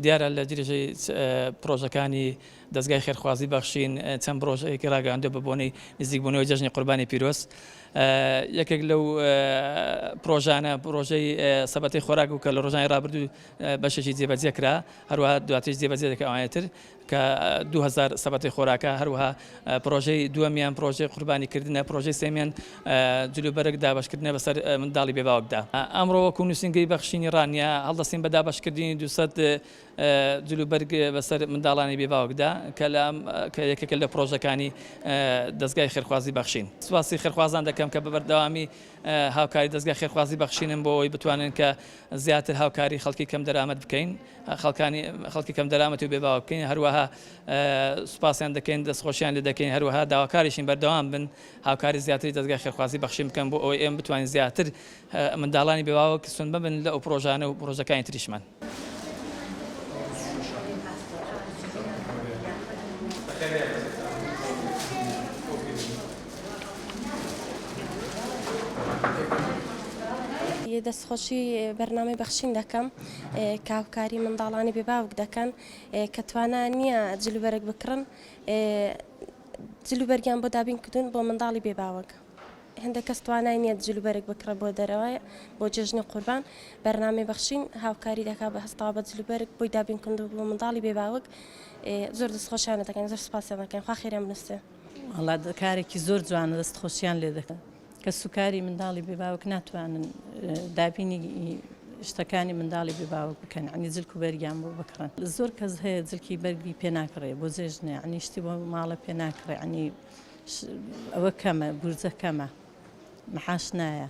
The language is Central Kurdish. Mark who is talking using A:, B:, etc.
A: دیارە لە جێژەی پرۆژەکانی دەستگای خێرخوازی بەخشین چەند پرۆژەیەکی ڕاگەاندووە بە بۆنەی نزیکبوونەوەی جەژنی قوربانی پیرۆز. یەکێک لەو پرۆژانە پرۆژەی سەبەتەی خۆراک و کە لە ڕۆژانی ڕابردوو بەشێکی جێبەجێ کرا، هەروەها دواتریش جێبەجێ دەکەوانێتر کە 2000 سەبەتەی خۆراکە، هەروەها پرۆژەی دووەمیان پرۆژەی قوربانیکردنە، پرۆژەی سێمیان جلوبەرگ دابەشکردنە بەسەر منداڵی بێباوکدا. ئەمڕۆ وەکو نووسینگەی بەخشینی ڕانیا هەڵدەستین بە دابەشکردنی 200 جلوبەرگ بەسەر منداڵانی بێباوکدا کە یەکێکە لە پرۆژەکانی دەستگای خێرخوازی بەخشین. سواسی خێرخوازان دەکەم کە بەبەردەوامی هاوکاری دەستگای خێرخوازی بەخشینن بۆ ئەوەی بتوانن کە زیاتر هاوکاری خەڵکی کەم دەرامەت بکەین، خەڵکی کەم دەرامەت و بێباوە بکەین، هەروەها سوپاسیان دەکەین، دەستخۆشیان لێ دەکەین، هەروەها داواکاریشین بەردەوام بن هاوکاری زیاتری دەستگای خێرخوازی بەخشین بکەن بۆ ئەوەی ئێمە بتوانین زیاتر منداڵانی بێباوک سون ببن لە ئەو پرۆژانە و پرۆژەکانی تریشمان.
B: دەستخۆشی بەرنامەی بەخشین دەکەم کە هاوکاری منداڵانی بێباوک دەکەن کە توانان نییە جلوبەرگ بکڕن، جلوبەرگیان بۆ دابینکردن بۆ منداڵی بێباوک. هەندێک کەس توانای نییە جلوبەرگ بکڕە بۆ دەرەوەی بۆ جێژنی قوربان، بەرنامەی بەخشین هاوکاری دەکات بە هەستاوە بە جلوبەرگ بۆی دابینکردن بۆ منداڵی بێباوک. زۆر دەستخۆشیانە دەکەن، زۆر سوپاسیان دەکەن، خوا خێریان بنووسێ.
C: وەڵا کارێکی زۆر جوانە، دەستخۆشیان لێ دەکەن کە سوکاری منداڵی بێباوک ناتوانن دابینی شتەکانی منداڵی بێباوک بکەن، عنی جلک و بەرگیان بۆ بکڕن. زۆر کەس هەیە جلکی بەرگی پێ ناکڕێ بۆ جێژنێ، عنی شتی بۆ ماڵە پێ ناکڕێ، عنی ئەوە کەمە، بورجە کەمە، مەحاش نایە.